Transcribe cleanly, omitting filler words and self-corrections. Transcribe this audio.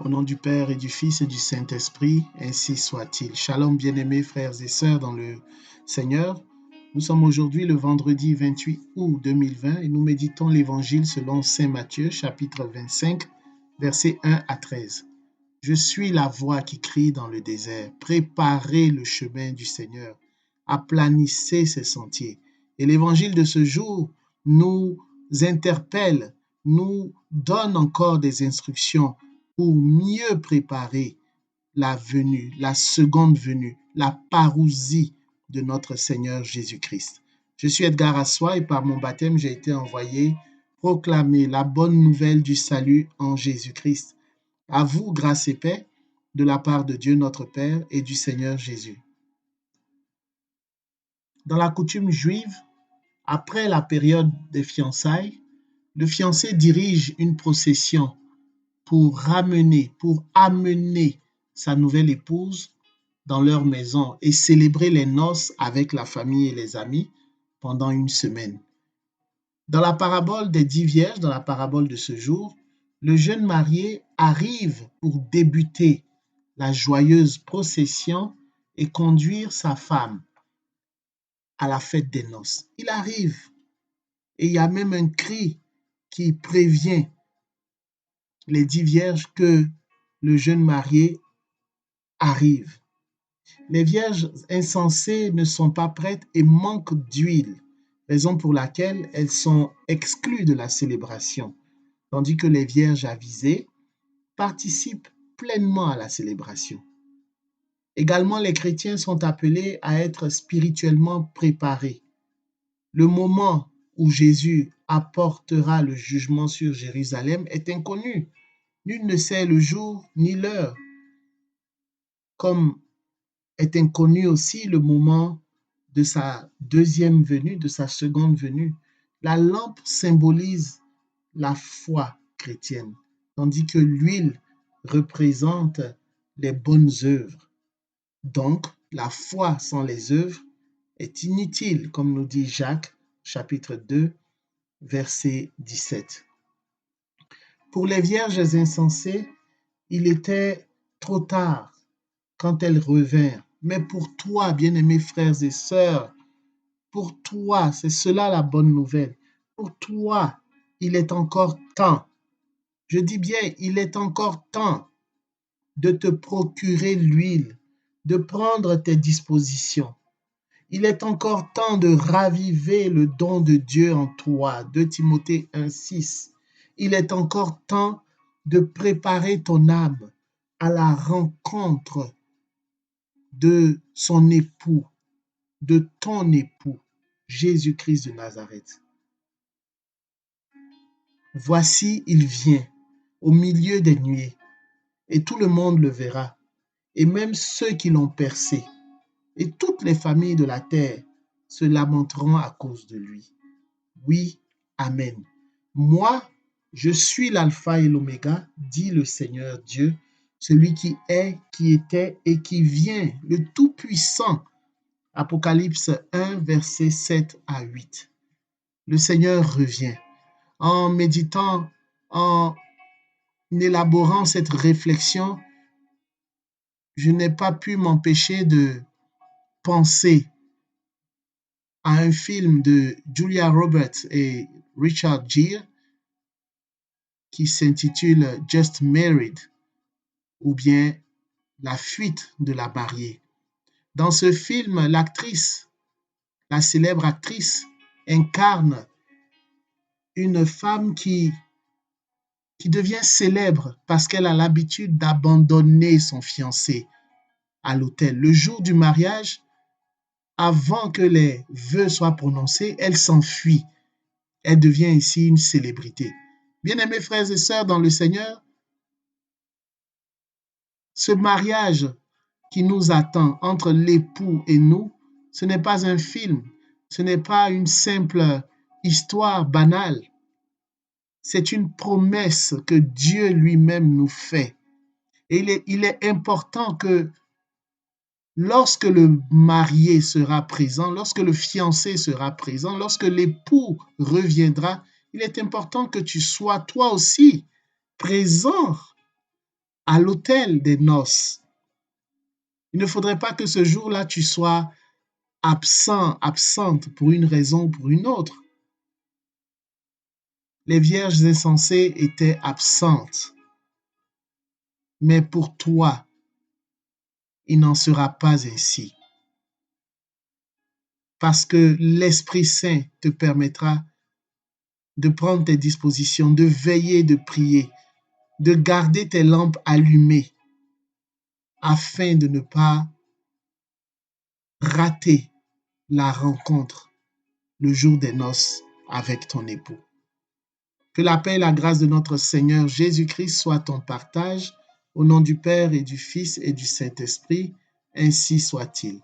Au nom du Père et du Fils et du Saint-Esprit, ainsi soit-il. Shalom, bien-aimés frères et sœurs dans le Seigneur. Nous sommes aujourd'hui le vendredi 28 août 2020 et nous méditons l'Évangile selon Saint Matthieu, chapitre 25, versets 1 à 13. Je suis la voix qui crie dans le désert. Préparez le chemin du Seigneur. Aplanissez ses sentiers. Et l'Évangile de ce jour nous interpelle, nous donne encore des instructions pour mieux préparer la venue, la seconde venue, la parousie de notre Seigneur Jésus-Christ. Je suis Edgar Assois et par mon baptême, j'ai été envoyé proclamer la bonne nouvelle du salut en Jésus-Christ. À vous, grâce et paix, de la part de Dieu notre Père et du Seigneur Jésus. Dans la coutume juive, après la période des fiançailles, le fiancé dirige une procession pour amener sa nouvelle épouse dans leur maison et célébrer les noces avec la famille et les amis pendant une semaine. Dans la parabole des 10 vierges, dans la parabole de ce jour, le jeune marié arrive pour débuter la joyeuse procession et conduire sa femme à la fête des noces. Il arrive et il y a même un cri qui prévient les 10 vierges que le jeune marié arrive. Les vierges insensées ne sont pas prêtes et manquent d'huile, raison pour laquelle elles sont exclues de la célébration, tandis que les vierges avisées participent pleinement à la célébration. Également, les chrétiens sont appelés à être spirituellement préparés. Le moment où Jésus apportera le jugement sur Jérusalem est inconnu. Nul ne sait le jour ni l'heure, comme est inconnu aussi le moment de sa deuxième venue, de sa seconde venue. La lampe symbolise la foi chrétienne, tandis que l'huile représente les bonnes œuvres. Donc, la foi sans les œuvres est inutile, comme nous dit Jacques, chapitre 2, verset 17. Pour les vierges insensées, il était trop tard quand elles revinrent. Mais pour toi, bien-aimés frères et sœurs, pour toi, c'est cela la bonne nouvelle. Pour toi, il est encore temps. Je dis bien, il est encore temps de te procurer l'huile, de prendre tes dispositions. Il est encore temps de raviver le don de Dieu en toi. 2 Timothée 1,6. Il est encore temps de préparer ton âme à la rencontre de son époux, de ton époux, Jésus-Christ de Nazareth. Voici, il vient au milieu des nuées, et tout le monde le verra, et même ceux qui l'ont percé, et toutes les familles de la terre se lamenteront à cause de lui. Oui, Amen. Moi, je suis l'alpha et l'oméga, dit le Seigneur Dieu, celui qui est, qui était et qui vient, le Tout-Puissant. Apocalypse 1, versets 7 à 8. Le Seigneur revient. En méditant, en élaborant cette réflexion, je n'ai pas pu m'empêcher de penser à un film de Julia Roberts et Richard Gere qui s'intitule Just Married ou bien La fuite de la mariée. Dans ce film, l'actrice, la célèbre actrice, incarne une femme qui devient célèbre parce qu'elle a l'habitude d'abandonner son fiancé à l'autel. Le jour du mariage, avant que les vœux soient prononcés, elle s'enfuit. Elle devient ici une célébrité. Bien-aimés frères et sœurs dans le Seigneur, ce mariage qui nous attend entre l'époux et nous, ce n'est pas un film, ce n'est pas une simple histoire banale. C'est une promesse que Dieu lui-même nous fait. Et il est important que lorsque le marié sera présent, lorsque le fiancé sera présent, lorsque l'époux reviendra, il est important que tu sois toi aussi présent à l'autel des noces. Il ne faudrait pas que ce jour-là, tu sois absent, absente pour une raison ou pour une autre. Les vierges insensées étaient absentes. Mais pour toi, il n'en sera pas ainsi. Parce que l'Esprit Saint te permettra de prendre tes dispositions, de veiller, de prier, de garder tes lampes allumées afin de ne pas rater la rencontre le jour des noces avec ton époux. Que la paix et la grâce de notre Seigneur Jésus-Christ soient ton partage, au nom du Père et du Fils et du Saint-Esprit, ainsi soit-il.